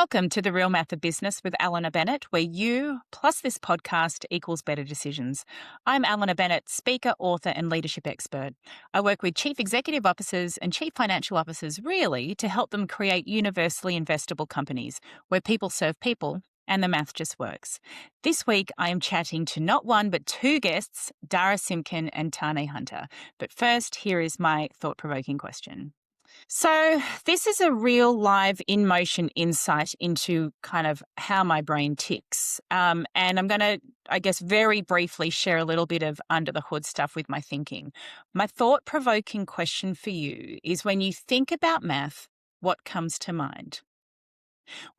Welcome to The Real Math of Business with Eleanor Bennett, where you plus this podcast equals better decisions. I'm Eleanor Bennett, speaker, author, and leadership expert. I work with chief executive officers and chief financial officers, really, to help them create universally investable companies where people serve people and the math just works. This week, I am chatting to not one but two guests, Dara Simkin and Tāne Hunter. But first, here is my thought-provoking question. So this is a real live in motion insight into kind of how my brain ticks. And I'm going to, I guess, very briefly share a little bit of under the hood stuff with my thinking. My thought provoking question for you is, when you think about math, what comes to mind?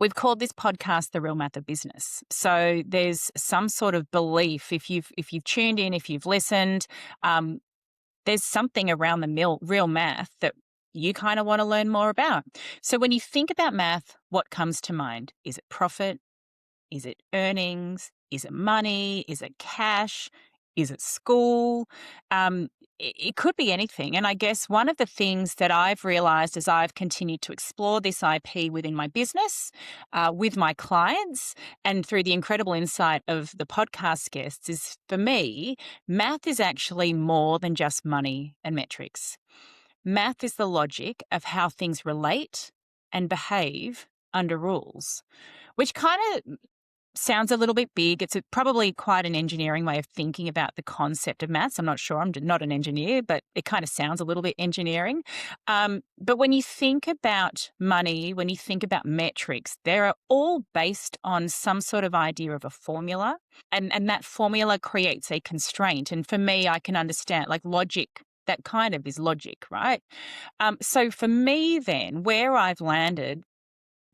We've called this podcast The Real Math of Business. So there's some sort of belief, if you've tuned in, if you've listened, there's something around the real math that you kind of want to learn more about. So when you think about math, what comes to mind? Is it profit? Is it earnings? Is it money? Is it cash? Is it school? It could be anything. And I guess one of the things that I've realized as I've continued to explore this IP within my business, with my clients, and through the incredible insight of the podcast guests, is, for me, math is actually more than just money and metrics. Math is the logic of how things relate and behave under rules, which kind of sounds a little bit big. It's probably quite an engineering way of thinking about the concept of maths. I'm not sure. I'm not an engineer, but it kind of sounds a little bit engineering. But when you think about money, when you think about metrics, they're all based on some sort of idea of a formula, and that formula creates a constraint. And for me, I can understand, like, logic. That kind of is logic, right? So for me then, where I've landed,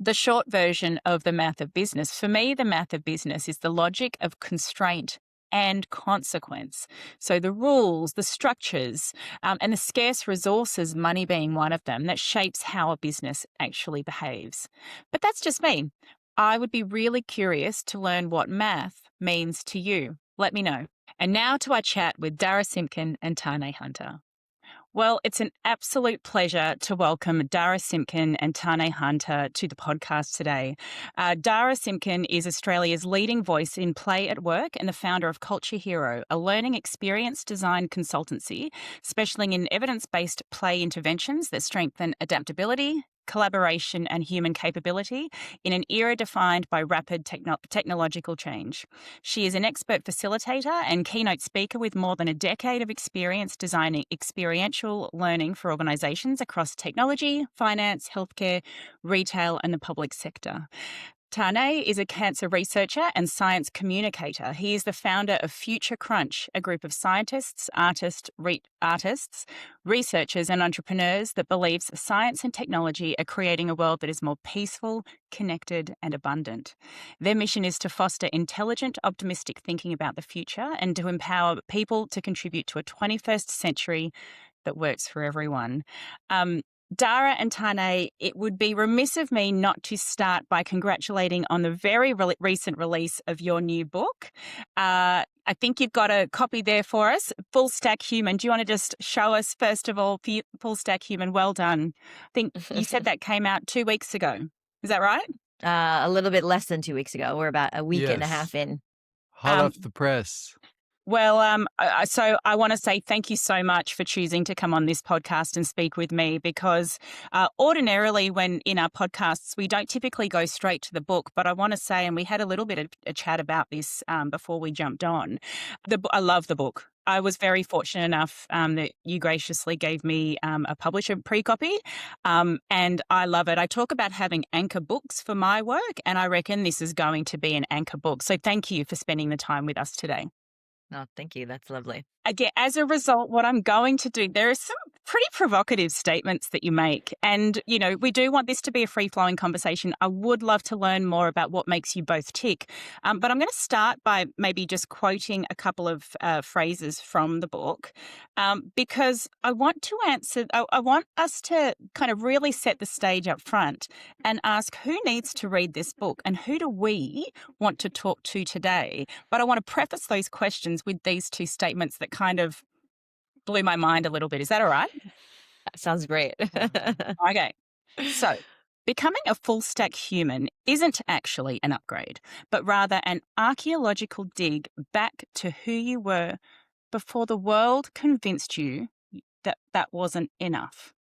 the short version of the math of business, for me, the math of business is the logic of constraint and consequence. So the rules, the structures, and the scarce resources, money being one of them, that shapes how a business actually behaves. But that's just me. I would be really curious to learn what math means to you. Let me know. And now to our chat with Dara Simkin and Tāne Hunter. Well, it's an absolute pleasure to welcome Dara Simkin and Tāne Hunter to the podcast today. Dara Simkin is Australia's leading voice in play at work and the founder of Culture Hero, a learning experience design consultancy specialising in evidence-based play interventions that strengthen adaptability, collaboration and human capability in an era defined by rapid technological change. She is an expert facilitator and keynote speaker with more than a decade of experience designing experiential learning for organisations across technology, finance, healthcare, retail and the public sector. Tāne is a cancer researcher and science communicator. He is the founder of Future Crunch, a group of scientists, artists, researchers and entrepreneurs that believes science and technology are creating a world that is more peaceful, connected and abundant. Their mission is to foster intelligent, optimistic thinking about the future and to empower people to contribute to a 21st century that works for everyone. Dara and Tāne, it would be remiss of me not to start by congratulating on the very recent release of your new book. I think you've got a copy there for us, Full Stack Human. Do you want to just show us, first of all, Full Stack Human? Well done. I think you said that came out 2 weeks ago. Is that right? A little bit less than 2 weeks ago. We're about a week and a half in. Hot off the press. Well, so I want to say thank you so much for choosing to come on this podcast and speak with me, because ordinarily when in our podcasts, we don't typically go straight to the book. But I want to say, and we had a little bit of a chat about this before we jumped on, I love the book. I was very fortunate enough that you graciously gave me a publisher pre-copy, and I love it. I talk about having anchor books for my work, and I reckon this is going to be an anchor book. So thank you for spending the time with us today. Oh, thank you. That's lovely. Again, as a result, what I'm going to do, there are some pretty provocative statements that you make. And, you know, we do want this to be a free-flowing conversation. I would love to learn more about what makes you both tick. But I'm going to start by maybe just quoting a couple of phrases from the book, because I want to I want us to kind of really set the stage up front and ask, who needs to read this book and who do we want to talk to today? But I want to preface those questions with these two statements that kind of blew my mind a little bit. Is that all right? That sounds great. Okay. So Becoming a full stack human isn't actually an upgrade, but rather an archaeological dig back to who you were before the world convinced you that that wasn't enough.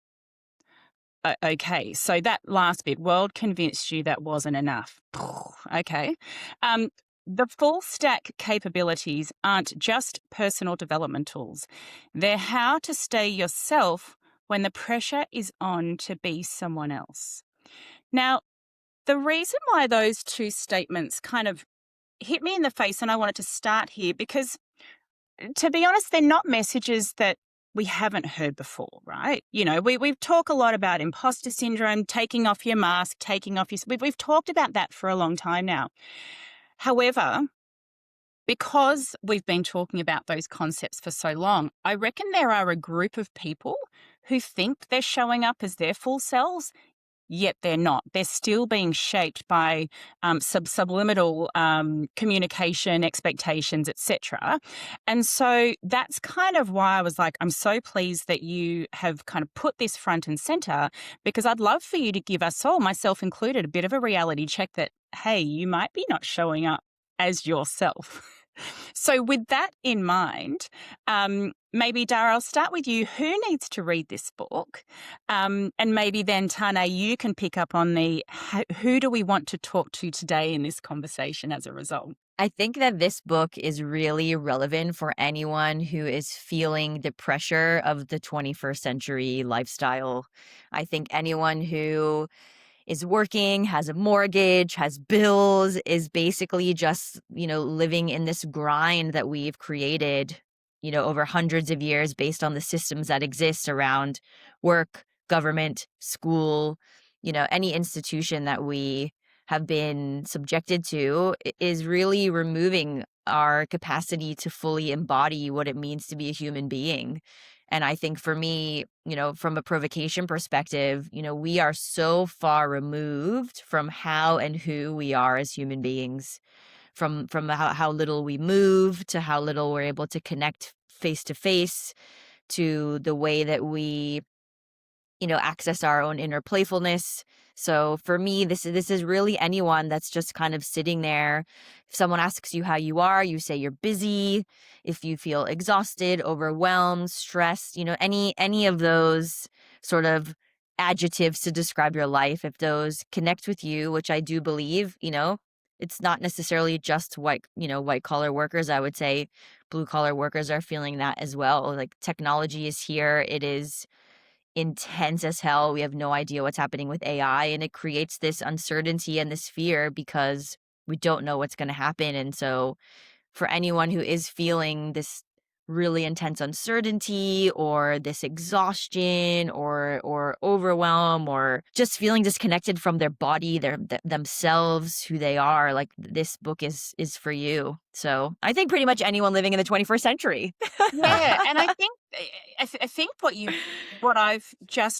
Okay, so that last bit, world convinced you that wasn't enough. Okay. Um, the full stack capabilities aren't just personal development tools. They're how to stay yourself when the pressure is on to be someone else. Now, the reason why those two statements kind of hit me in the face, and I wanted to start here because, to be honest, they're not messages that we haven't heard before, right? You know, we talk a lot about imposter syndrome, taking off your mask, taking off your... We've talked about that for a long time now. However, because we've been talking about those concepts for so long, I reckon there are a group of people who think they're showing up as their full selves, yet they're not. They're still being shaped by subliminal communication, expectations, etc. And so that's kind of why I was like, I'm so pleased that you have kind of put this front and center, because I'd love for you to give us all, myself included, a bit of a reality check that, hey, you might be not showing up as yourself. So with that in mind, maybe, Dara, I'll start with you. Who needs to read this book? And maybe then, Tāne, you can pick up on the who do we want to talk to today in this conversation as a result? I think that this book is really relevant for anyone who is feeling the pressure of the 21st century lifestyle. I think anyone who is working, has a mortgage, has bills, is basically just, living in this grind that we've created, over hundreds of years based on the systems that exist around work, government, school, any institution that we have been subjected to is really removing our capacity to fully embody what it means to be a human being. And I think for me, from a provocation perspective, we are so far removed from how and who we are as human beings, from how little we move to how little we're able to connect face to face, to the way that we access our own inner playfulness. So for me, this is really anyone that's just kind of sitting there. If someone asks you how you are, you say you're busy. If you feel exhausted, overwhelmed, stressed, any of those sort of adjectives to describe your life, if those connect with you, which I do believe, it's not necessarily just white collar workers. I would say blue collar workers are feeling that as well. Like, technology is here. It is intense as hell. We have no idea what's happening with AI, and it creates this uncertainty and this fear because we don't know what's going to happen. And so for anyone who is feeling this really intense uncertainty or this exhaustion or overwhelm or just feeling disconnected from their body, themselves, who they are, like, this book is for you. So I think pretty much anyone living in the 21st century. Yeah, and I think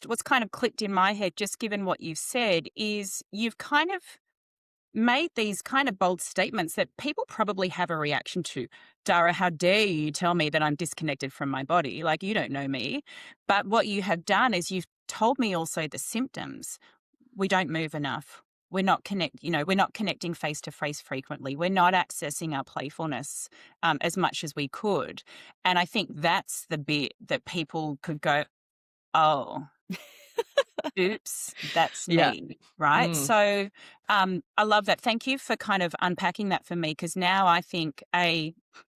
what's kind of clicked in my head, just given what you've said, is you've kind of made these kind of bold statements that people probably have a reaction to. Dara, how dare you tell me that I'm disconnected from my body? Like, you don't know me. But what you have done is you've told me also the symptoms. We don't move enough. We're not connecting face to face frequently. We're not accessing our playfulness as much as we could. And I think that's the bit that people could go, oh, oops, that's Yeah. me, right? So I love that. Thank you for kind of unpacking that for me, because now I think,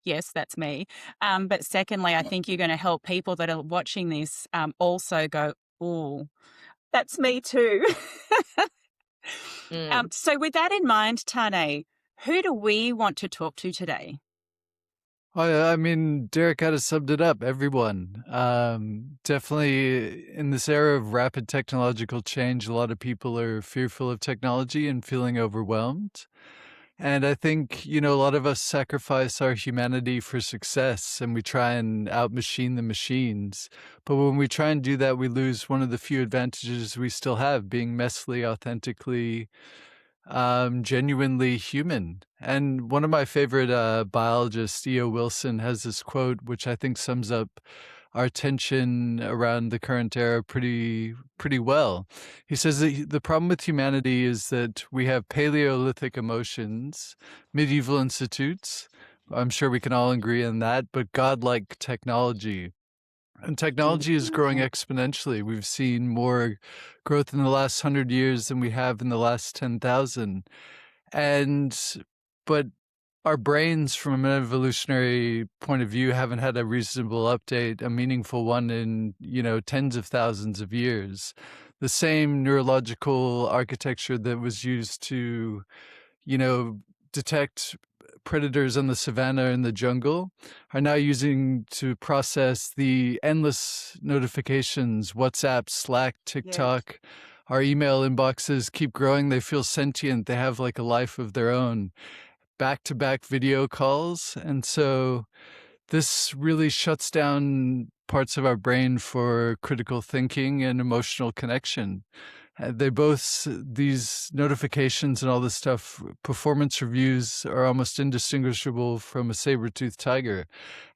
yes, that's me. But secondly, I think you're going to help people that are watching this also go, oh, that's me too. So with that in mind, Tāne, who do we want to talk to today? I mean, Derek kind of summed it up. Everyone. Definitely in this era of rapid technological change, a lot of people are fearful of technology and feeling overwhelmed. And I think, a lot of us sacrifice our humanity for success, and we try and out-machine the machines. But when we try and do that, we lose one of the few advantages we still have, being messily, authentically, genuinely human. And one of my favorite biologists, E.O. Wilson, has this quote, which I think sums up our tension around the current era pretty well. He says that the problem with humanity is that we have Paleolithic emotions, medieval institutes. I'm sure we can all agree on that, but godlike technology. And technology is growing exponentially. We've seen more growth in the last 100 years than we have in the last 10,000. But our brains, from an evolutionary point of view, haven't had a reasonable update, a meaningful one in, tens of thousands of years. The same neurological architecture that was used to, detect predators on the savannah and the jungle are now using to process the endless notifications, WhatsApp, Slack, TikTok. Our email inboxes keep growing. They feel sentient. They have like a life of their own. Back-to-back video calls. And so this really shuts down parts of our brain for critical thinking and emotional connection. These notifications and all this stuff, performance reviews are almost indistinguishable from a saber-toothed tiger.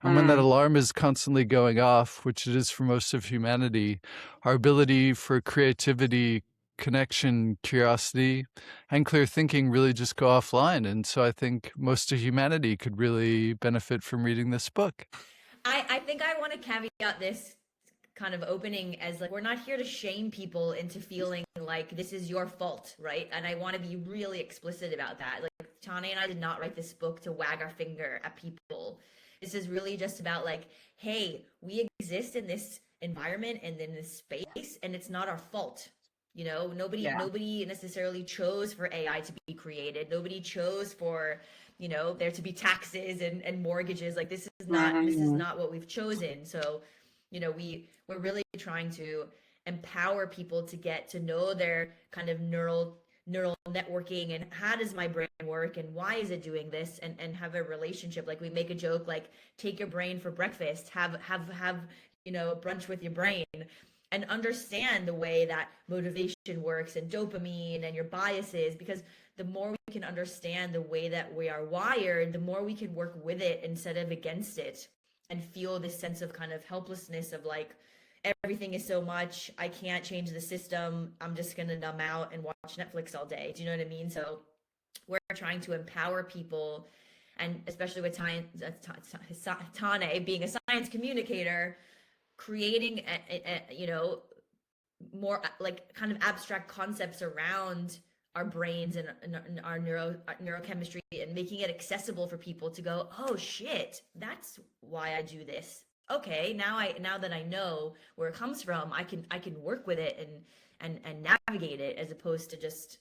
And when that alarm is constantly going off, which it is for most of humanity, our ability for creativity, connection, curiosity, and clear thinking really just go offline. And so I think most of humanity could really benefit from reading this book. I think I want to caveat this kind of opening as like, we're not here to shame people into feeling like this is your fault, right? And I want to be really explicit about that. Like, Tāne and I did not write this book to wag our finger at people. This is really just about like, hey, we exist in this environment and in this space, and it's not our fault. Nobody necessarily chose for AI to be created. Nobody chose for, there to be taxes and mortgages. Like, this is not what we've chosen. So, we're really trying to empower people to get to know their kind of neural networking and how does my brain work and why is it doing this, and have a relationship. Like, we make a joke like, take your brain for breakfast, have brunch with your brain, and understand the way that motivation works and dopamine and your biases, because the more we can understand the way that we are wired, the more we can work with it instead of against it, and feel this sense of kind of helplessness of like, everything is so much, I can't change the system, I'm just gonna numb out and watch Netflix all day. Do you know what I mean? So we're trying to empower people, and especially with Tāne being a science communicator, creating more like kind of abstract concepts around our brains and our neurochemistry, and making it accessible for people to go, oh shit, that's why I do this. Okay, now that I know where it comes from, I can work with it and navigate it, as opposed to just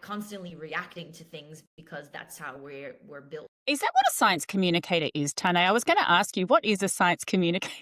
constantly reacting to things because that's how we're built. Is that what a science communicator is, Tāne? I was going to ask you, what is a science communicator?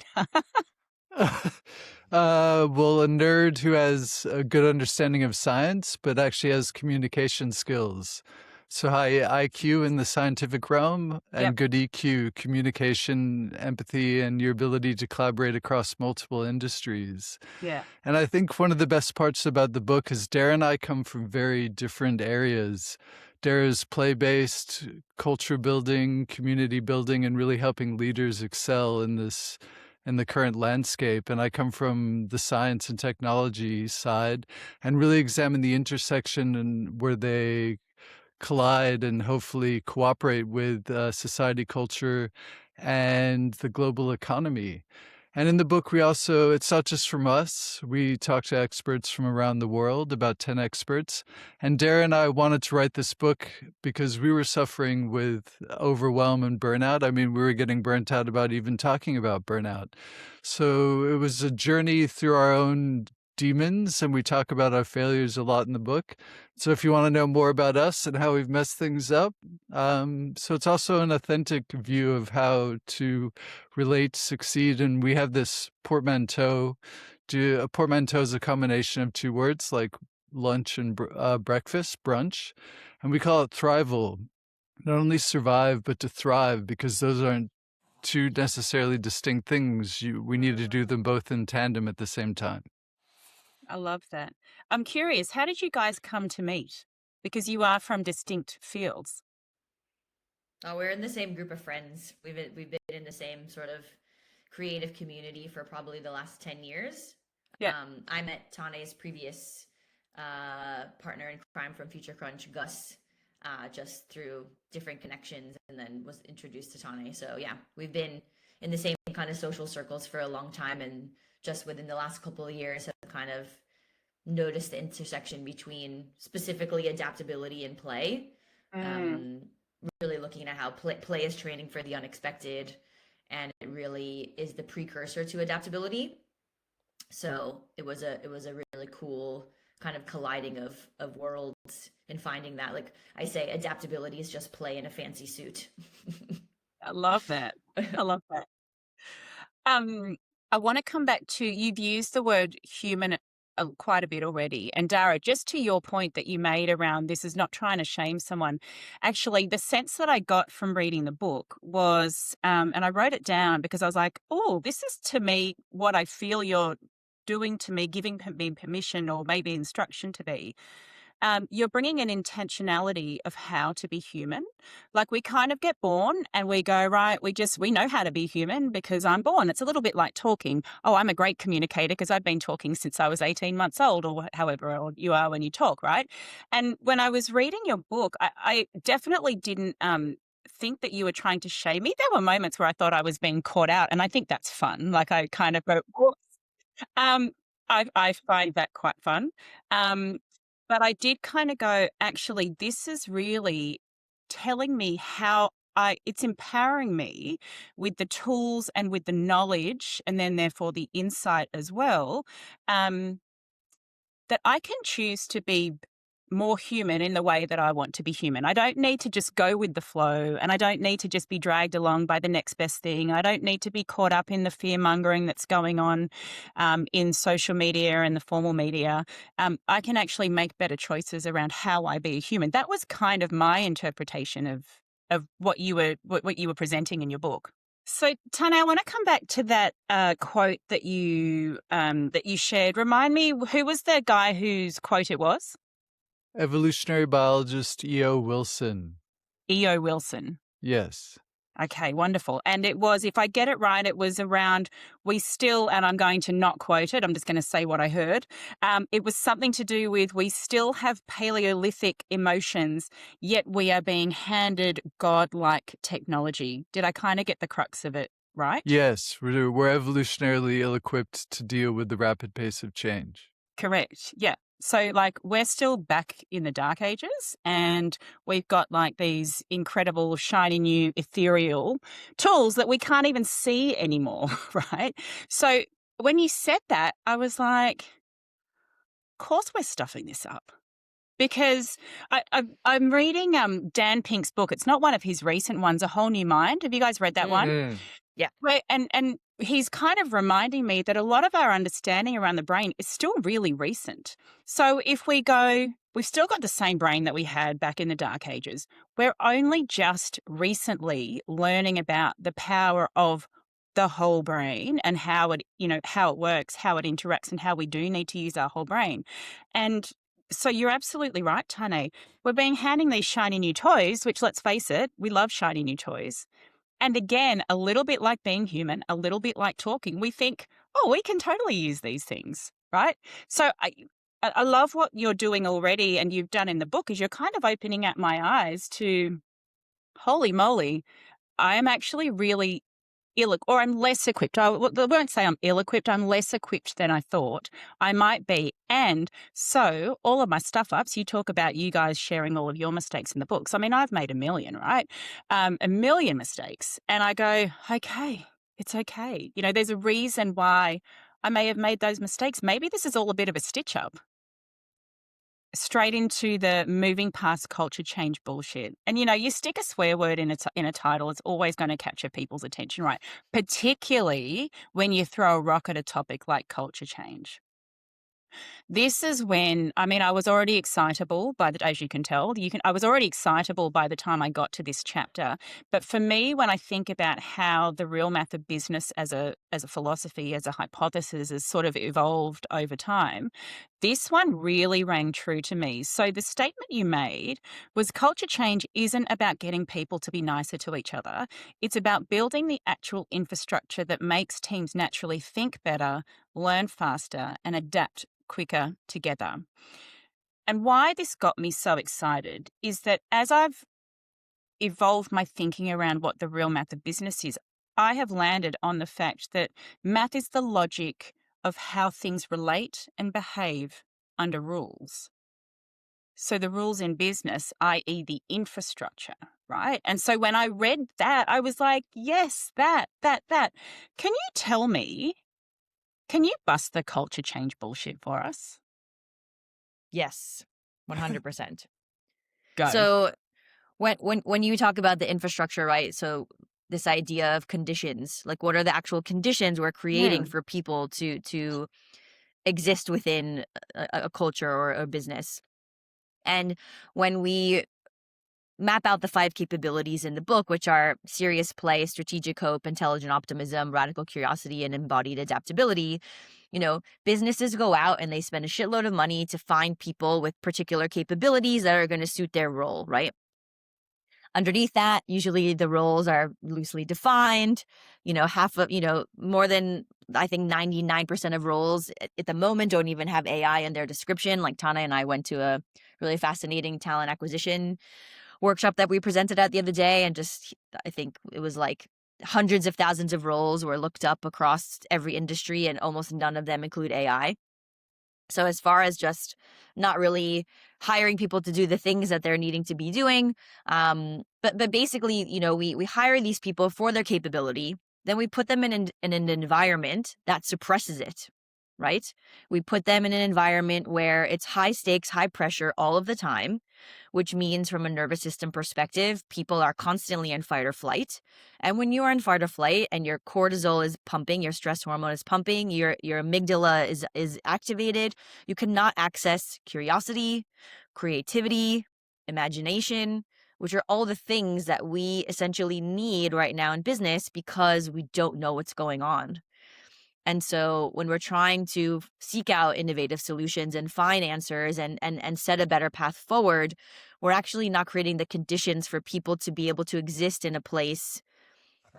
Well, a nerd who has a good understanding of science, but actually has communication skills. So high IQ in the scientific realm and good EQ, communication, empathy, and your ability to collaborate across multiple industries. Yeah. And I think one of the best parts about the book is Dara and I come from very different areas. Dara's play-based, culture building, community building, and really helping leaders excel in the current landscape. And I come from the science and technology side and really examine the intersection and where they collide and hopefully cooperate with society, culture, and the global economy. And in the book, it's not just from us. We talk to experts from around the world, about 10 experts. And Dara and I wanted to write this book because we were suffering with overwhelm and burnout. I mean, we were getting burnt out about even talking about burnout. So it was a journey through our own demons, and we talk about our failures a lot in the book. So if you want to know more about us and how we've messed things up, so it's also an authentic view of how to relate, succeed. And we have this portmanteau. A portmanteau is a combination of two words like lunch and breakfast, brunch. And we call it thrival. Not only survive, but to thrive, because those aren't two necessarily distinct things. We need to do them both in tandem at the same time. I love that. I'm curious, how did you guys come to meet? Because you are from distinct fields. Oh, we're in the same group of friends. We've been in the same sort of creative community for probably the last 10 years. Yeah. I met Tāne's previous partner in crime from Future Crunch, Gus, just through different connections, and then was introduced to Tāne. So yeah, we've been in the same kind of social circles for a long time, and just within the last couple of years have kind of noticed the intersection between specifically adaptability and play. Really looking at how play is training for the unexpected, and it really is the precursor to adaptability. So it was a really cool kind of colliding of worlds, and finding that, like I say, adaptability is just play in a fancy suit. I love that. I love that. I want to come back to, you've used the word human quite a bit already. And Dara, just to your point that you made around this is not trying to shame someone. Actually, the sense that I got from reading the book was, and I wrote it down because I was like, oh, this is to me what I feel you're doing to me, giving me permission or maybe instruction to be. You're bringing an intentionality of how to be human. Like, we kind of get born and we go, right, we know how to be human because I'm born. It's a little bit like talking. Oh, I'm a great communicator because I've been talking since I was 18 months old, or however old you are when you talk, right? And when I was reading your book, I definitely didn't think that you were trying to shame me. There were moments where I thought I was being caught out, and I think that's fun. Like, I kind of go, whoops. I find that quite fun. But I did kind of go, actually, this is really telling me how it's empowering me with the tools and with the knowledge, and then therefore the insight as well, that I can choose to be more human in the way that I want to be human. I don't need to just go with the flow, and I don't need to just be dragged along by the next best thing. I don't need to be caught up in the fear mongering that's going on in social media and the formal media. I can actually make better choices around how I be a human. That was kind of my interpretation of what you were presenting in your book. So, Tāne, I want to come back to that quote that you shared. Remind me, who was the guy whose quote it was? Evolutionary biologist E.O. Wilson. E.O. Wilson. Yes. Okay, wonderful. And it was, if I get it right, it was around, we still, and I'm going to not quote it, I'm just going to say what I heard. It was something to do with, we still have Paleolithic emotions, yet we are being handed godlike technology. Did I kind of get the crux of it right? Yes, we're evolutionarily ill-equipped to deal with the rapid pace of change. Correct. Yeah. So, like, we're still back in the dark ages, and we've got like these incredible, shiny new ethereal tools that we can't even see anymore, right? So when you said that, I was like, of course we're stuffing this up. Because I'm reading Dan Pink's book. It's not one of his recent ones, A Whole New Mind. Have you guys read that one? Yeah. And he's kind of reminding me that a lot of our understanding around the brain is still really recent. So if we go, we've still got the same brain that we had back in the dark ages. We're only just recently learning about the power of the whole brain and how it, how it works, how it interacts, and how we do need to use our whole brain. And so you're absolutely right, Tāne. We're being handing these shiny new toys, which, let's face it, we love shiny new toys. And again, a little bit like being human, a little bit like talking, we think, oh, we can totally use these things, right? So I love what you're doing already, and you've done in the book, is you're kind of opening up my eyes to, holy moly, I am actually really or I'm less equipped. I won't say I'm ill-equipped. I'm less equipped than I thought I might be. And so all of my stuff-ups, you talk about you guys sharing all of your mistakes in the books. I mean, I've made a million, right? A million mistakes. And I go, okay, it's okay. There's a reason why I may have made those mistakes. Maybe this is all a bit of a stitch-up. Straight into the moving past culture change bullshit. And, you stick a swear word in a title, it's always going to capture people's attention, right? Particularly when you throw a rock at a topic like culture change. This is when, I was already excitable as you can tell, I was already excitable by the time I got to this chapter. But for me, when I think about how the real math of business as a philosophy, as a hypothesis has sort of evolved over time, This one really rang true to me. So, the statement you made was culture change isn't about getting people to be nicer to each other. It's about building the actual infrastructure that makes teams naturally think better, learn faster, and adapt quicker together. And why this got me so excited is that as I've evolved my thinking around what the real math of business is, I have landed on the fact that math is the logic of how things relate and behave under rules. So the rules in business, i.e., the infrastructure, right? And so when I read that, I was like, yes, that. Can you tell me, can you bust the culture change bullshit for us? Yes, 100%. Go. So when you talk about the infrastructure, right? So this idea of conditions, like what are the actual conditions we're creating Yeah. for people to exist within a culture or a business? And when we map out the 5 capabilities in the book, which are serious play, strategic hope, intelligent optimism, radical curiosity, and embodied adaptability, businesses go out and they spend a shitload of money to find people with particular capabilities that are going to suit their role, right? Underneath that, usually the roles are loosely defined. More than, I think, 99% of roles at the moment don't even have AI in their description. Like Tana and I went to a really fascinating talent acquisition workshop that we presented at the other day, and just, I think it was like hundreds of thousands of roles were looked up across every industry, and almost none of them include AI. So as far as just not really hiring people to do the things that they're needing to be doing, but basically, we hire these people for their capability, then we put them in an environment that suppresses it, right? We put them in an environment where it's high stakes, high pressure all of the time, which means from a nervous system perspective, people are constantly in fight or flight. And when you are in fight or flight and your cortisol is pumping, your stress hormone is pumping, your amygdala is activated, you cannot access curiosity, creativity, imagination, which are all the things that we essentially need right now in business because we don't know what's going on. And so when we're trying to seek out innovative solutions and find answers and set a better path forward, we're actually not creating the conditions for people to be able to exist in a place,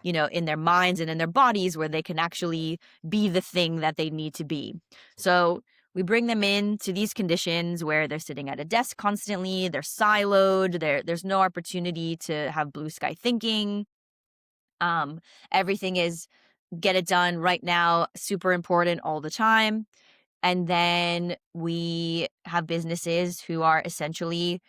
in their minds and in their bodies where they can actually be the thing that they need to be. So we bring them into these conditions where they're sitting at a desk constantly, they're siloed, there's no opportunity to have blue sky thinking. Everything is get it done right now, super important all the time. And then we have businesses who are essentially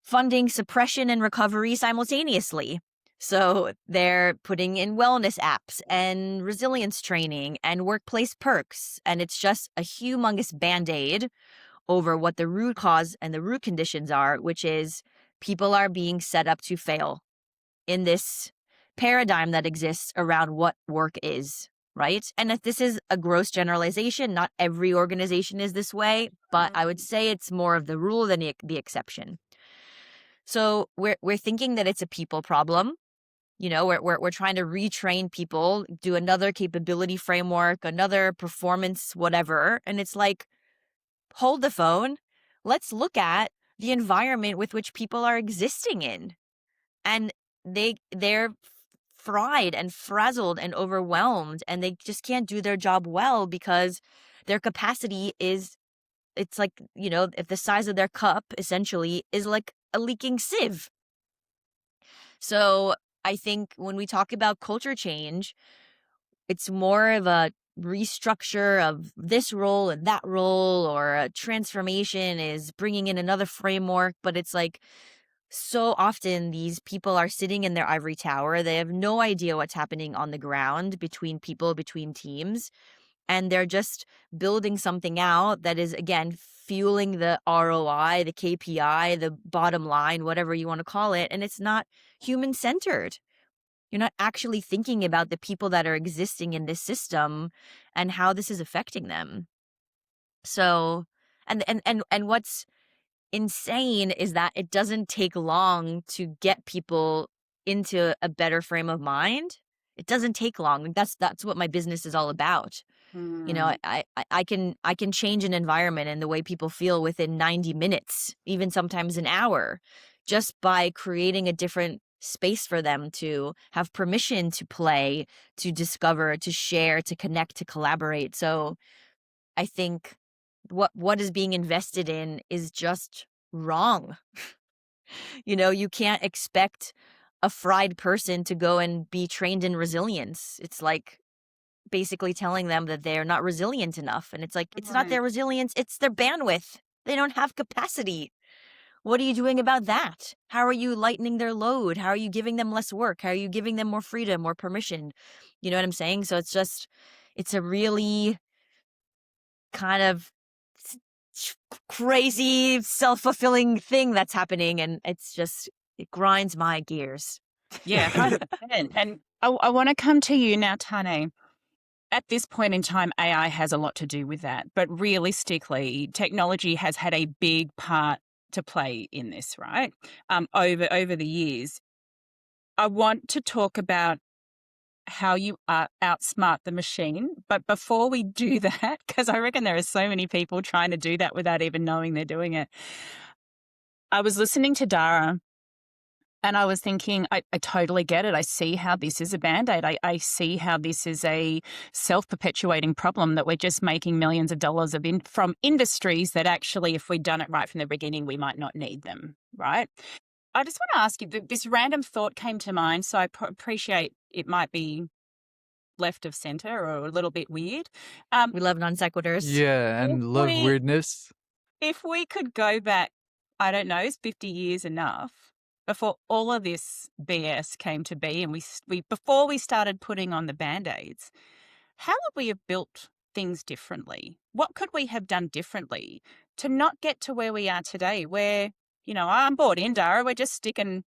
funding suppression and recovery simultaneously. So they're putting in wellness apps and resilience training and workplace perks. And it's just a humongous band-aid over what the root cause and the root conditions are, which is people are being set up to fail in this paradigm that exists around what work is, right? And if this is a gross generalization, not every organization is this way, but I would say it's more of the rule than the exception. So we're thinking that it's a people problem. We're trying to retrain people, do another capability framework, another performance, whatever. And it's like, hold the phone. Let's look at the environment with which people are existing in. And they're fried and frazzled and overwhelmed, and they just can't do their job well because their capacity is, it's like, if the size of their cup essentially is like a leaking sieve. So I think when we talk about culture change, it's more of a restructure of this role and that role, or a transformation is bringing in another framework. But it's like, so often these people are sitting in their ivory tower. They have no idea what's happening on the ground between people, between teams. And they're just building something out that is, again, fueling the ROI, the KPI, the bottom line, whatever you want to call it. And it's not human centered. You're not actually thinking about the people that are existing in this system and how this is affecting them. So, and what's insane is that it doesn't take long to get people into a better frame of mind. It doesn't take long. That's what my business is all about. You know, Mm. I can change an environment and the way people feel within 90 minutes, even sometimes an hour, just by creating a different space for them to have permission to play, to discover, to share, to connect, to collaborate. So I think what is being invested in is just wrong. You know, you can't expect a fried person to go and be trained in resilience. It's like basically telling them that they're not resilient enough. And it's like, it's not Right. their resilience, it's their bandwidth. They don't have capacity. What are you doing about that? How are you lightening their load? How are you giving them less work? How are you giving them more freedom, more permission? You know what I'm saying? So it's a really kind of crazy, self-fulfilling thing that's happening. And it grinds my gears. Yeah, 100%. And I want to come to you now, Tane. At this point in time, AI has a lot to do with that. But realistically, technology has had a big part to play in this, right? Over the years. I want to talk about how you outsmart the machine. But before we do that, because I reckon there are so many people trying to do that without even knowing they're doing it, I was listening to Dara and I was thinking, I totally get it. I see how this is a band-aid. I see how this is a self-perpetuating problem that we're just making millions of dollars from industries that actually, if we'd done it right from the beginning, we might not need them, right? I just want to ask you, this random thought came to mind, so I appreciate it might be left of center or a little bit weird. We love non sequiturs. Yeah, If and love we weirdness. if we could go back, I don't know, is 50 years enough before all of this BS came to be, and before we started putting on the band-aids, how would we have built things differently? What could we have done differently to not get to where we are today, where, I'm bought in, Dara, we're just sticking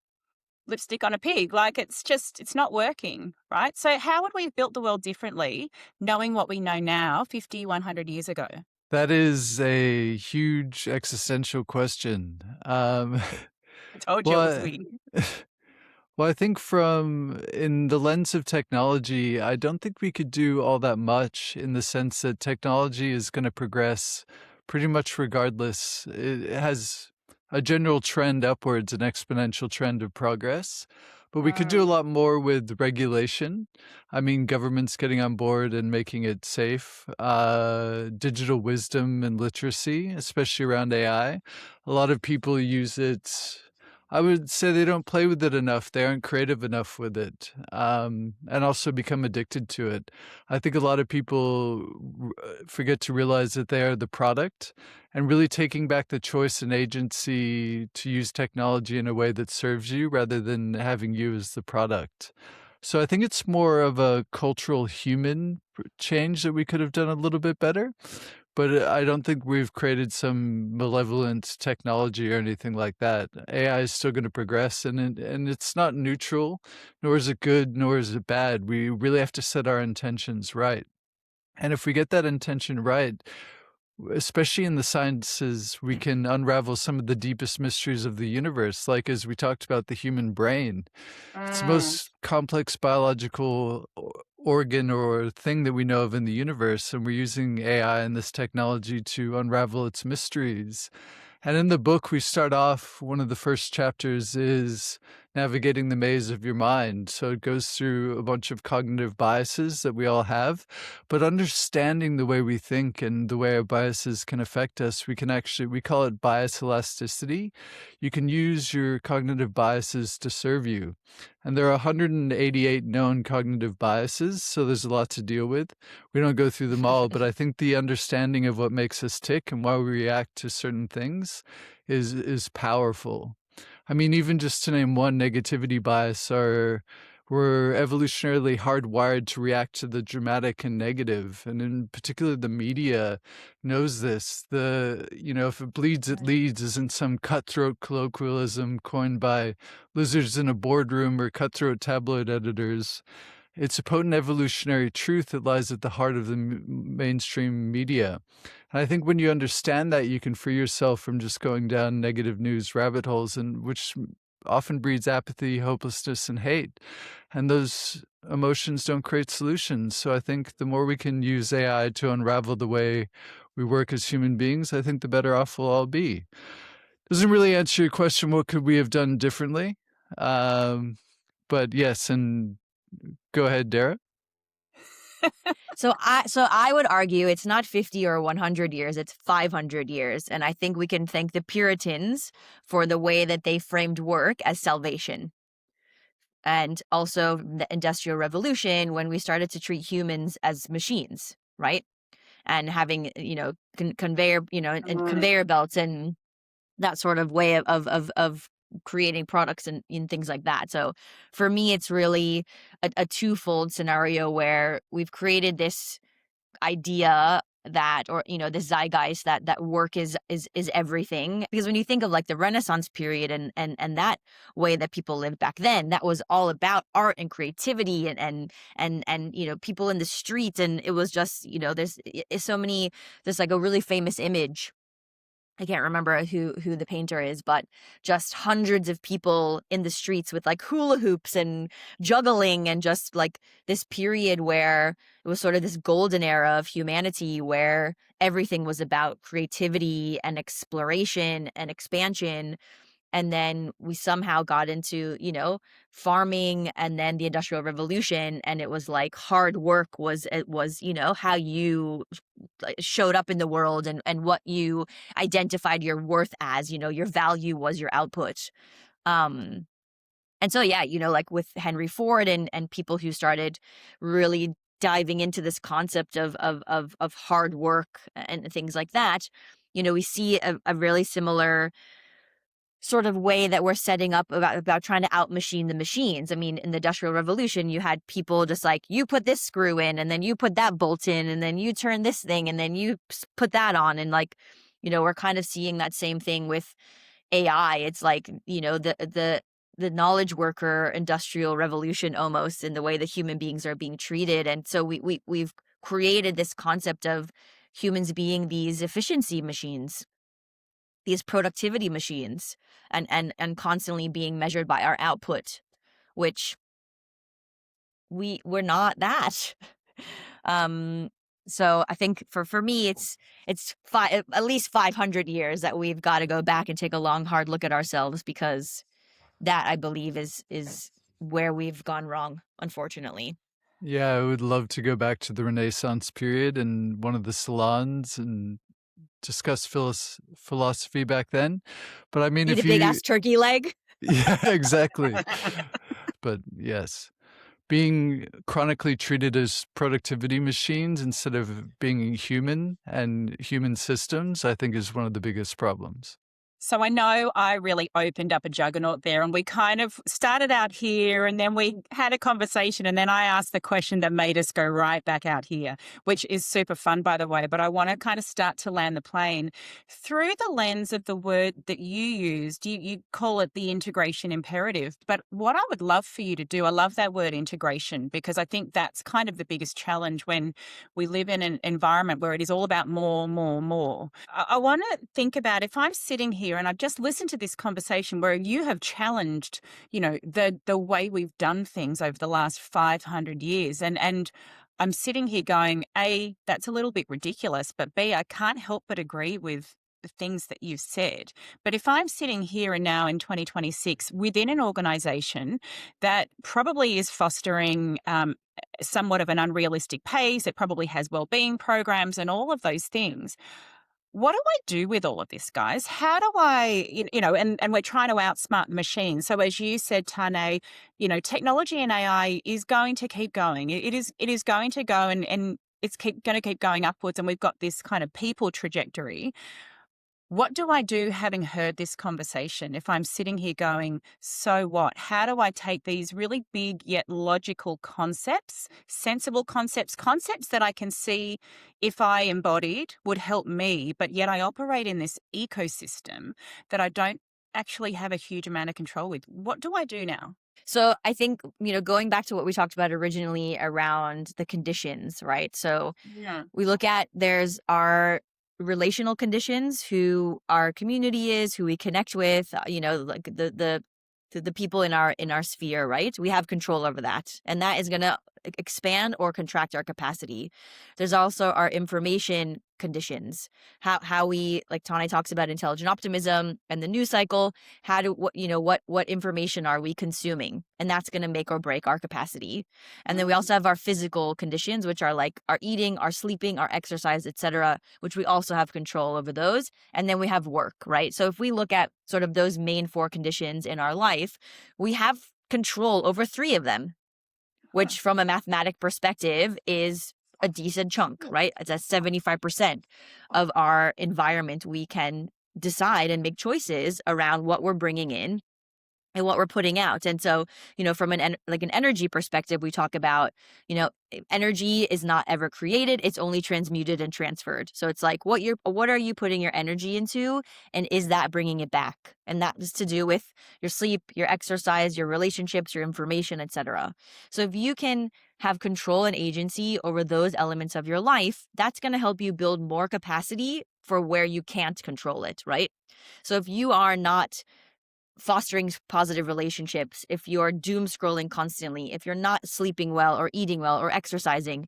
lipstick on a pig. Like, it's not working, right? So how would we have built the world differently, knowing what we know now 50, 100 years ago? That is a huge existential question. I told you it was Well, weird. well, I think from in the lens of technology, I don't think we could do all that much in the sense that technology is going to progress pretty much regardless. It has a general trend upwards, an exponential trend of progress. But we could do a Mm. lot more with regulation. I mean, governments getting on board and making it safe, digital wisdom and literacy, especially around AI. A lot of people use it. I would say they don't play with it enough. They aren't creative enough with it, and also become addicted to it. I think a lot of people forget to realize that they are the product, and really taking back the choice and agency to use technology in a way that serves you rather than having you as the product. So I think it's more of a cultural human change that we could have done a little bit better. But I don't think we've created some malevolent technology or anything like that. AI is still going to progress, and it's not neutral, nor is it good, nor is it bad. We really have to set our intentions right. And if we get that intention right, especially in the sciences, we can unravel some of the deepest mysteries of the universe, like as we talked about the human brain. It's the Mm. most complex biological organ or thing that we know of in the universe, and we're using AI and this technology to unravel its mysteries. And in the book, we start off, one of the first chapters is navigating the maze of your mind. So it goes through a bunch of cognitive biases that we all have, but understanding the way we think and the way our biases can affect us, we call it bias elasticity. You can use your cognitive biases to serve you. And there are 188 known cognitive biases, so there's a lot to deal with. We don't go through them all, but I think the understanding of what makes us tick and why we react to certain things is powerful. I mean, even just to name one, negativity bias, we're evolutionarily hardwired to react to the dramatic and negative, and in particular, the media knows this. If it bleeds, it leads isn't some cutthroat colloquialism coined by lizards in a boardroom or cutthroat tabloid editors. It's a potent evolutionary truth that lies at the heart of the mainstream media. And I think when you understand that, you can free yourself from just going down negative news rabbit holes, and which often breeds apathy, hopelessness, and hate. And those emotions don't create solutions. So I think the more we can use AI to unravel the way we work as human beings, I think the better off we'll all be. Doesn't really answer your question, what could we have done differently? But yes, and go ahead, Dara. So I would argue it's not 50 or 100 years, it's 500 years. And I think we can thank the Puritans for the way that they framed work as salvation. And also the Industrial Revolution, when we started to treat humans as machines, right? And having, conveyor, and conveyor belts and that sort of way of creating products and things like that. So for me, it's really a twofold scenario where we've created this idea that, or this zeitgeist that work is everything. Because when you think of like the Renaissance period and that way that people lived back then, that was all about art and creativity and people in the streets, and it was just there's like a really famous image. I can't remember who the painter is, but just hundreds of people in the streets with like hula hoops and juggling, and just like this period where it was sort of this golden era of humanity where everything was about creativity and exploration and expansion. And then we somehow got into, farming, and then the Industrial Revolution, and it was like hard work was how you showed up in the world, and what you identified your worth as, your value was your output. And so yeah, like with Henry Ford and people who started really diving into this concept of hard work and things like that, we see a really similar sort of way that we're setting up about trying to out-machine the machines. I mean, in the Industrial Revolution, you had people just like, you put this screw in, and then you put that bolt in, and then you turn this thing, and then you put that on. And like, we're kind of seeing that same thing with AI. It's like, the knowledge worker industrial revolution almost, in the way that human beings are being treated. And so we've created this concept of humans being these efficiency machines, these productivity machines, and constantly being measured by our output, which we're not that. So I think for me, it's at least 500 years that we've got to go back and take a long, hard look at ourselves, because that, I believe, is where we've gone wrong, unfortunately. Yeah, I would love to go back to the Renaissance period and one of the salons and discuss philosophy back then. But I mean, Eat a big ass turkey leg. Yeah, exactly. But yes, being chronically treated as productivity machines instead of being human and human systems, I think, is one of the biggest problems. So I know I really opened up a juggernaut there, and we kind of started out here, and then we had a conversation, and then I asked the question that made us go right back out here, which is super fun, by the way. But I want to kind of start to land the plane through the lens of the word that you used. You call it the integration imperative. But what I would love for you to do, I love that word integration, because I think that's kind of the biggest challenge when we live in an environment where it is all about more, more, more. I want to think about, if I'm sitting here and I've just listened to this conversation where you have challenged, the way we've done things over the last 500 years. And I'm sitting here going, A, that's a little bit ridiculous, but B, I can't help but agree with the things that you've said. But if I'm sitting here and now in 2026 within an organization that probably is fostering somewhat of an unrealistic pace, it probably has wellbeing programs and all of those things, what do I do with all of this, guys? How do I, and we're trying to outsmart the machine. So as you said, Tāne, technology and AI is going to keep going. It is going to go, and it's going to keep going upwards. And we've got this kind of people trajectory. What do I do having heard this conversation if I'm sitting here going, so what? How do I take these really big yet logical concepts, sensible concepts that I can see if I embodied would help me, but yet I operate in this ecosystem that I don't actually have a huge amount of control with? What do I do now? So I think, going back to what we talked about originally around the conditions, right? So Yeah. we look at, there's our relational conditions, who our community is, who we connect with, like the to the people in our sphere, right? We have control over that. And that is going to expand or contract our capacity. There's also our information conditions. How we, like Tāne talks about intelligent optimism and the news cycle, what information are we consuming? And that's going to make or break our capacity. And then we also have our physical conditions, which are like our eating, our sleeping, our exercise, etc., which we also have control over those. And then we have work, right? So if we look at sort of those main 4 conditions in our life, we have control over 3 of them, which from a mathematic perspective is a decent chunk, right? It's at 75% of our environment. We can decide and make choices around what we're bringing in and what we're putting out. And so, from an energy perspective, we talk about, energy is not ever created. It's only transmuted and transferred. So it's like what are you putting your energy into, and is that bringing it back? And that is to do with your sleep, your exercise, your relationships, your information, etc. So if you can have control and agency over those elements of your life, that's going to help you build more capacity for where you can't control it, right? So if you are not fostering positive relationships, if you're doom scrolling constantly, if you're not sleeping well or eating well or exercising,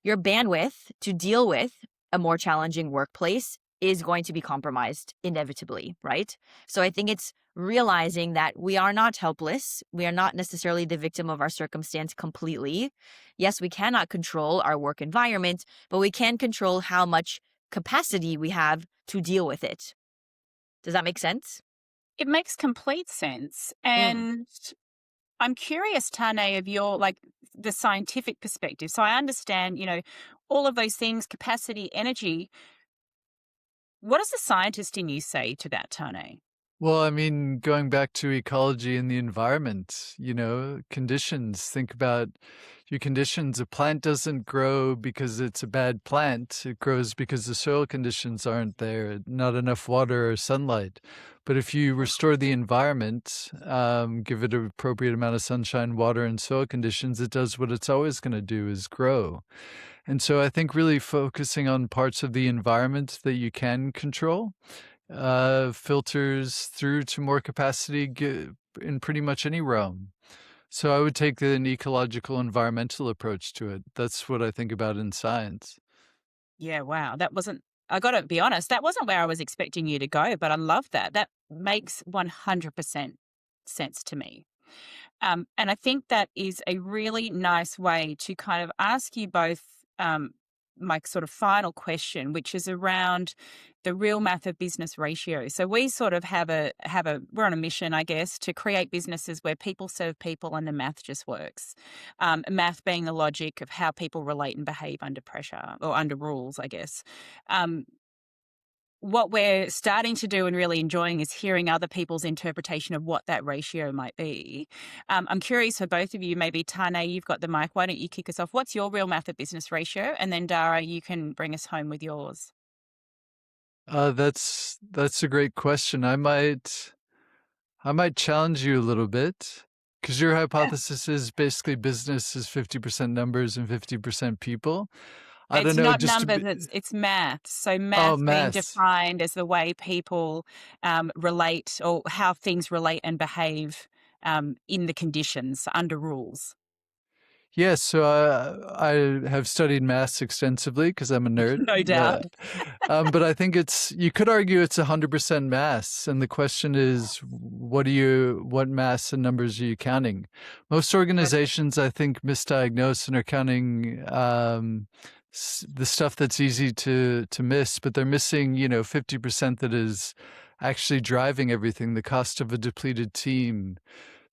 your bandwidth to deal with a more challenging workplace is going to be compromised inevitably, right? So I think it's realizing that we are not helpless. We are not necessarily the victim of our circumstance completely. Yes, we cannot control our work environment, but we can control how much capacity we have to deal with it. Does that make sense? It makes complete sense. Mm. And I'm curious, Tāne, of your, the scientific perspective. So I understand, all of those things, capacity, energy. What does the scientist in you say to that, Tāne? Well, I mean, going back to ecology and the environment, conditions, think about your conditions. A plant doesn't grow because it's a bad plant. It grows because the soil conditions aren't there, not enough water or sunlight. But if you restore the environment, give it an appropriate amount of sunshine, water, and soil conditions, it does what it's always going to do, is grow. And so I think really focusing on parts of the environment that you can control filters through to more capacity in pretty much any realm. So I would take an ecological, environmental approach to it. That's what I think about in science. Yeah, wow. I got to be honest, that wasn't where I was expecting you to go, but I love that. That makes 100% sense to me. And I think that is a really nice way to kind of ask you both my sort of final question, which is around the real math of business ratio. So we sort of we're on a mission, I guess, to create businesses where people serve people and the math just works. Math being the logic of how people relate and behave under pressure or under rules, I guess. What we're starting to do and really enjoying is hearing other people's interpretation of what that ratio might be. I'm curious for both of you, maybe Tāne, you've got the mic. Why don't you kick us off? What's your real math of business ratio? And then Dara, you can bring us home with yours. That's a great question. I might challenge you a little bit, because your hypothesis is basically business is 50% numbers and 50% people. I don't know. It's not numbers, it's math. So math being math. defined as the way people relate or how things relate and behave in the conditions under rules. Yes, so I have studied maths extensively because I'm a nerd. No doubt. But I think you could argue it's 100% maths. And the question is, what maths and numbers are you counting? Most organizations, I think, misdiagnose and are counting the stuff that's easy to miss, but they're missing, 50% that is actually driving everything, the cost of a depleted team,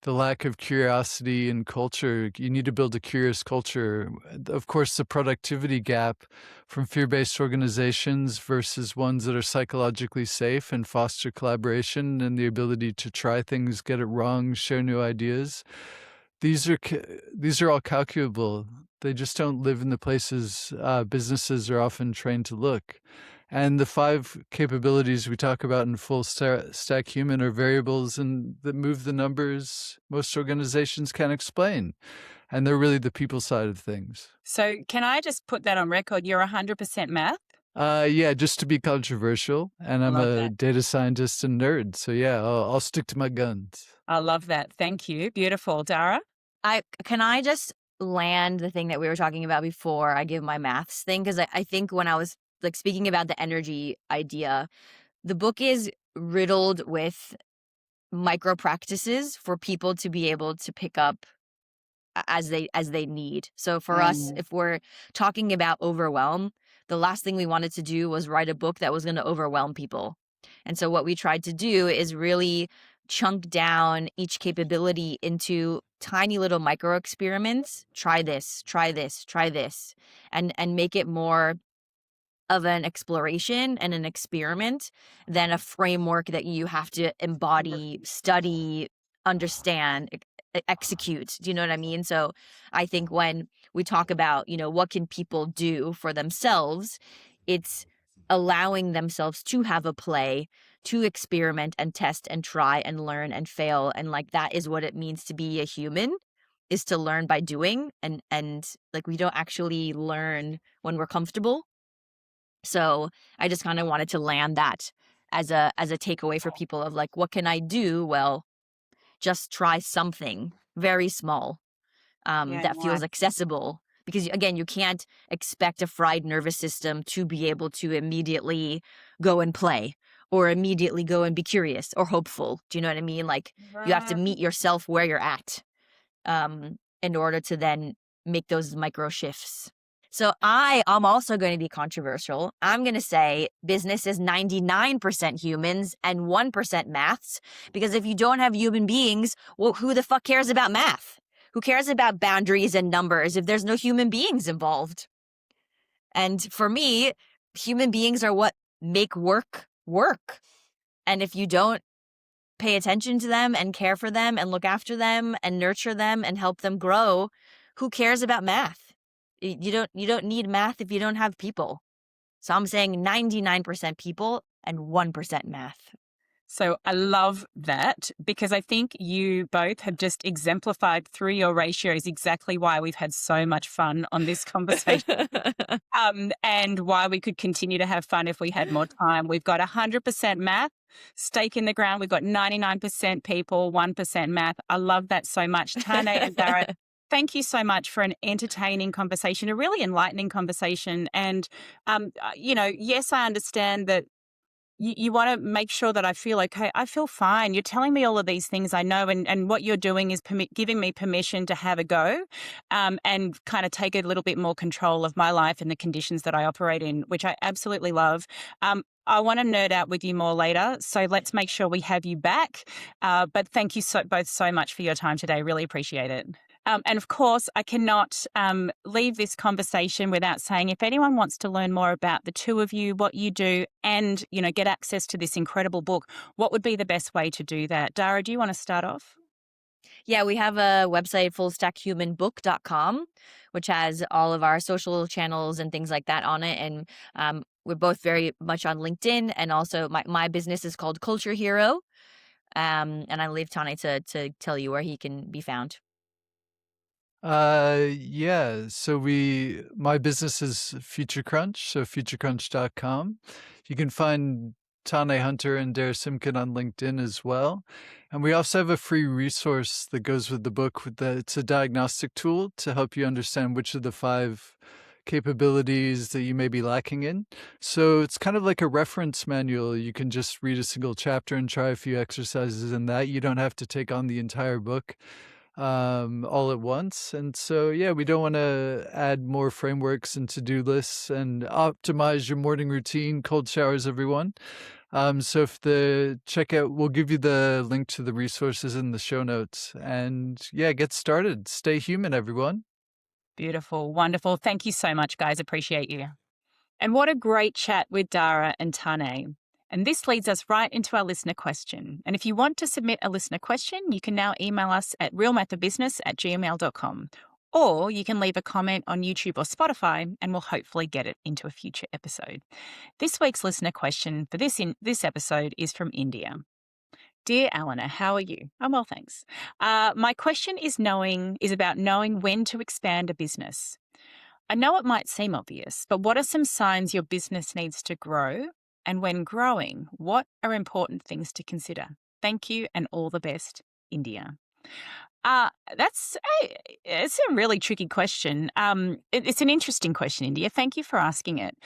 the lack of curiosity and culture. You need to build a curious culture. Of course, the productivity gap from fear-based organizations versus ones that are psychologically safe and foster collaboration and the ability to try things, get it wrong, share new ideas. These are all calculable. They just don't live in the places businesses are often trained to look. And the 5 capabilities we talk about in full stack human are variables that move the numbers most organizations can't explain. And they're really the people side of things. So can I just put that on record? You're 100% math? Yeah, just to be controversial, and I I'm love a that. data scientist and nerd, so yeah, I'll stick to my guns. I love that. Thank you. Beautiful. Dara? I just land the thing that we were talking about before I give my maths thing? Because I think when I was like speaking about the energy idea, the book is riddled with micro practices for people to be able to pick up as they need. So for us, Mm. if we're talking about overwhelm, the last thing we wanted to do was write a book that was going to overwhelm people. And so what we tried to do is really chunk down each capability into tiny little micro experiments. Try this, try this, try this, and make it more of an exploration and an experiment than a framework that you have to embody, study, understand, execute. Do you know what I mean? So I think when we talk about, what can people do for themselves, it's allowing themselves to have a play, to experiment and test and try and learn and fail. And like that is what it means to be a human, is to learn by doing, and like we don't actually learn when we're comfortable. So I just kind of wanted to land that as a takeaway for people of like, what can I do? Well, just try something very small, Yeah, that nice. feels accessible. Because again, you can't expect a fried nervous system to be able to immediately go and play or immediately go and be curious or hopeful. Do you know what I mean? Like you have to meet yourself where you're at, in order to then make those micro shifts. So I'm also going to be controversial. I'm going to say business is 99% humans and 1% maths, because if you don't have human beings, well, who the fuck cares about math? Who cares about boundaries and numbers if there's no human beings involved? And for me, human beings are what make work work. And if you don't pay attention to them and care for them and look after them and nurture them and help them grow, who cares about math? You don't need math if you don't have people. So I'm saying 99% people and 1% math. So I love that, because I think you both have just exemplified through your ratios exactly why we've had so much fun on this conversation. And why we could continue to have fun if we had more time. We've got 100% math, stake in the ground. We've got 99% people, 1% math. I love that so much. Tāne and Dara, thank you so much for an entertaining conversation, a really enlightening conversation. And, yes, I understand that you want to make sure that I feel okay. I feel fine. You're telling me all of these things I know, and what you're doing is giving me permission to have a go, and kind of take a little bit more control of my life and the conditions that I operate in, which I absolutely love. I want to nerd out with you more later, so let's make sure we have you back. But thank you both so much for your time today. Really appreciate it. And of course, I cannot leave this conversation without saying, if anyone wants to learn more about the two of you, what you do, and get access to this incredible book, what would be the best way to do that? Dara, do you want to start off? Yeah, we have a website, fullstackhumanbook.com, which has all of our social channels and things like that on it. And we're both very much on LinkedIn. And also my business is called Culture Hero. And I leave Tane to tell you where he can be found. Yeah, so my business is Future Crunch, so futurecrunch.com. You can find Tane Hunter and Dara Simkin on LinkedIn as well. And we also have a free resource that goes with the book. It's a diagnostic tool to help you understand which of the 5 capabilities that you may be lacking in. So it's kind of like a reference manual. You can just read a single chapter and try a few exercises in that. You don't have to take on the entire book all at once. And so, yeah, we don't want to add more frameworks and to-do lists and optimize your morning routine. Cold showers, everyone. So if we'll give you the link to the resources in the show notes. And yeah, get started. Stay human, everyone. Beautiful. Wonderful. Thank you so much, guys. Appreciate you. And what a great chat with Dara and Tāne. And this leads us right into our listener question. And if you want to submit a listener question, you can now email us at realmathofbusiness@gmail.com. Or you can leave a comment on YouTube or Spotify, and we'll hopefully get it into a future episode. This week's listener question for this episode is from India. Dear Eleanor, how are you? I'm well, thanks. My question is about knowing when to expand a business. I know it might seem obvious, but what are some signs your business needs to grow? And when growing, what are important things to consider? Thank you and all the best, India. Uh, that's it's a really tricky question. It's an interesting question, India. Thank you for asking it.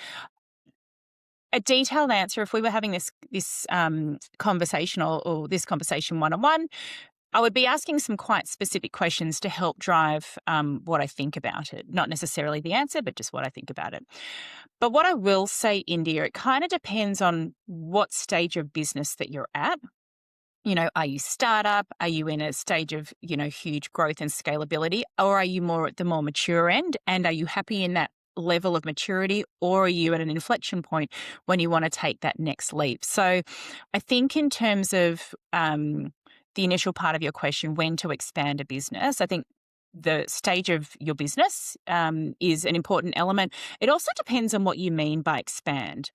A detailed answer, if we were having this conversation or this conversation one-on-one, I would be asking some quite specific questions to help drive what I think about it. Not necessarily the answer, but just what I think about it. But what I will say, India, it kind of depends on what stage of business that you're at. Are you startup? Are you in a stage of, huge growth and scalability? Or are you more at the more mature end? And are you happy in that level of maturity? Or are you at an inflection point when you want to take that next leap? So I think in terms of the initial part of your question, when to expand a business, I think the stage of your business is an important element. It also depends on what you mean by expand.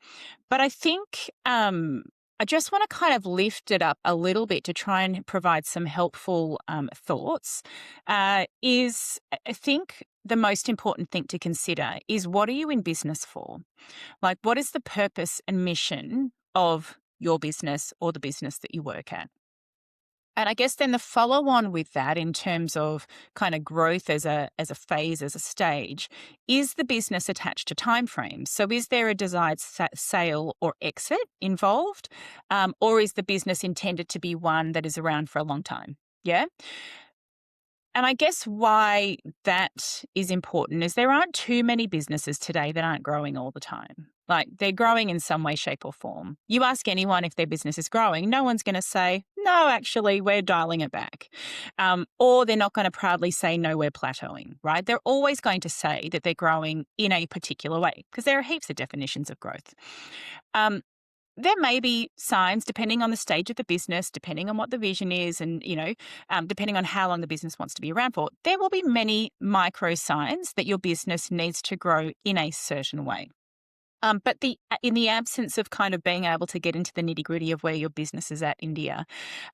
But I think I just want to kind of lift it up a little bit to try and provide some helpful thoughts. I think the most important thing to consider is, what are you in business for? Like, what is the purpose and mission of your business or the business that you work at? And I guess then the follow on with that, in terms of kind of growth as a phase, as a stage, is the business attached to timeframes? So is there a desired sale or exit involved? Or is the business intended to be one that is around for a long time? Yeah. And I guess why that is important is there aren't too many businesses today that aren't growing all the time. Like, they're growing in some way, shape, or form. You ask anyone if their business is growing, no one's going to say, no, actually, we're dialing it back. Or they're not going to proudly say, no, we're plateauing, right? They're always going to say that they're growing in a particular way, because there are heaps of definitions of growth. There may be signs, depending on the stage of the business, depending on what the vision is, and, depending on how long the business wants to be around for, there will be many micro signs that your business needs to grow in a certain way. But in the absence of kind of being able to get into the nitty-gritty of where your business is at, India,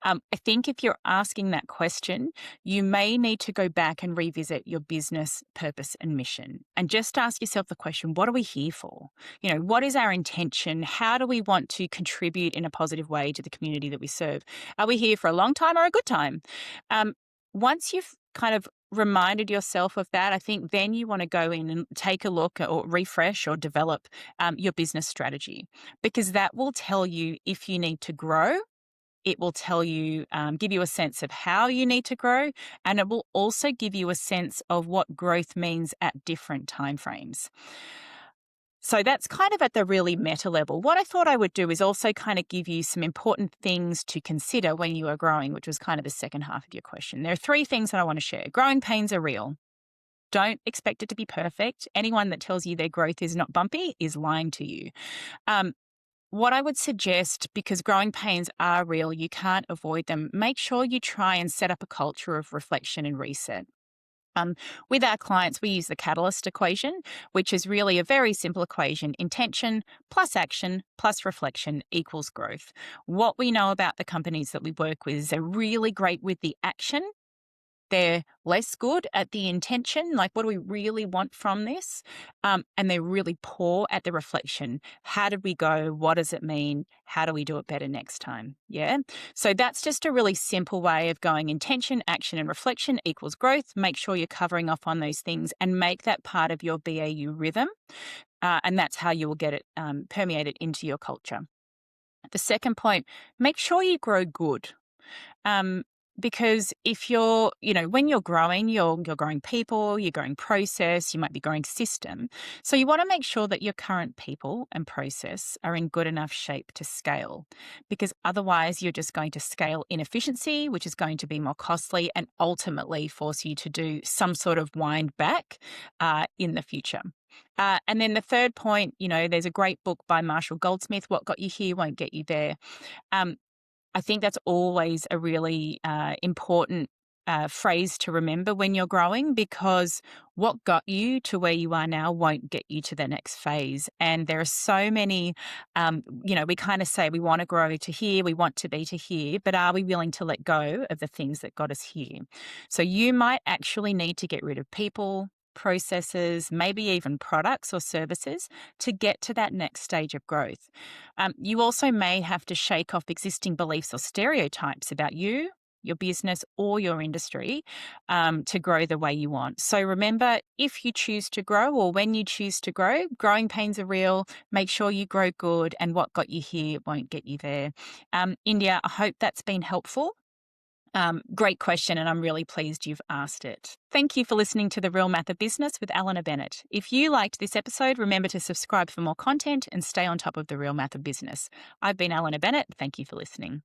I think if you're asking that question, you may need to go back and revisit your business purpose and mission, and just ask yourself the question, what are we here for? What is our intention? How do we want to contribute in a positive way to the community that we serve? Are we here for a long time or a good time? Once you've kind of reminded yourself of that, I think then you want to go in and take a look or refresh or develop your business strategy, because that will tell you if you need to grow. It will tell you, give you a sense of how you need to grow, and it will also give you a sense of what growth means at different timeframes. So that's kind of at the really meta level. What I thought I would do is also kind of give you some important things to consider when you are growing, which was kind of the second half of your question. There are 3 things that I want to share. Growing pains are real. Don't expect it to be perfect. Anyone that tells you their growth is not bumpy is lying to you. What I would suggest, because growing pains are real, you can't avoid them, make sure you try and set up a culture of reflection and reset. With our clients, we use the catalyst equation, which is really a very simple equation: intention plus action plus reflection equals growth. What we know about the companies that we work with is they're really great with the action. They're less good at the intention, like, what do we really want from this? And they're really poor at the reflection. How did we go? What does it mean? How do we do it better next time? Yeah. So that's just a really simple way of going: intention, action, and reflection equals growth. Make sure you're covering off on those things and make that part of your BAU rhythm. And that's how you will get it permeated into your culture. The second point, make sure you grow good. Because if you're, when you're growing people, you're growing process, you might be growing system. So you want to make sure that your current people and process are in good enough shape to scale, because otherwise you're just going to scale inefficiency, which is going to be more costly and ultimately force you to do some sort of wind back in the future. And then the third point, there's a great book by Marshall Goldsmith, What Got You Here Won't Get You There. I think that's always a really important phrase to remember when you're growing, because what got you to where you are now won't get you to the next phase. And there are so many, we kind of say we want to grow to here, we want to be to here, but are we willing to let go of the things that got us here? So you might actually need to get rid of people, processes, maybe even products or services to get to that next stage of growth. You also may have to shake off existing beliefs or stereotypes about you, your business, or your industry to grow the way you want. So remember, if you choose to grow or when you choose to grow, growing pains are real. Make sure you grow good, and what got you here won't get you there. India, I hope that's been helpful. Great question, and I'm really pleased you've asked it. Thank you for listening to The Real Math of Business with Alana Bennett. If you liked this episode, remember to subscribe for more content and stay on top of the real math of business. I've been Alana Bennett. Thank you for listening.